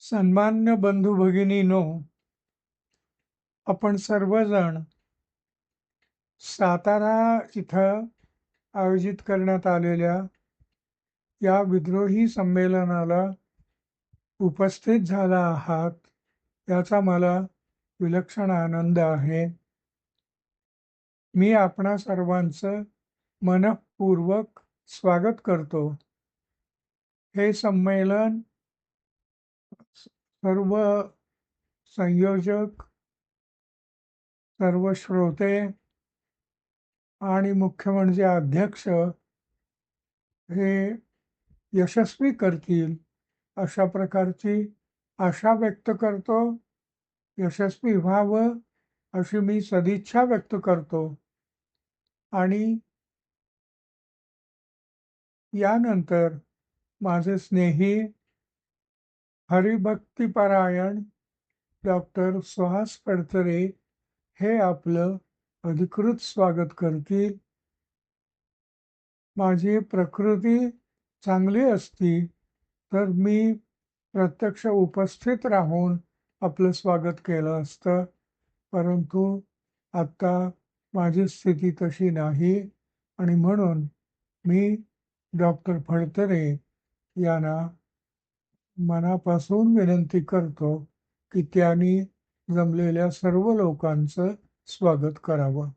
सन्मान्य बंधू भगिनीनो, आपण सर्वजण सातारा इथं आयोजित करण्यात आलेल्या या विद्रोही संमेलनाला उपस्थित झाला आहात, याचा मला विलक्षण आनंद आहे. मी आपणा सर्वांचं मनःपूर्वक स्वागत करतो. हे संमेलन सर्व संयोजक, सर्व श्रोते आणि मुख्य म्हणजे अध्यक्ष हे यशस्वी करतील अशा प्रकारची आशा व्यक्त करतो. यशस्वी व्हावं अशी मी सदिच्छा व्यक्त करतो. आणि यानंतर माझे स्नेही हरिभक्तिपरायण डॉक्टर सुहास फडतरे हे आपलं अधिकृत स्वागत करतील. माझी प्रकृती चांगली असती तर मी प्रत्यक्ष उपस्थित राहून आपलं स्वागत केलं असतं, परंतु आता माझी स्थिती तशी नाही आणि म्हणून मी डॉक्टर फडतरे यांना मनापासून विनंती करतो की त्यांनी जमलेल्या सर्व लोकांचं स्वागत करावं.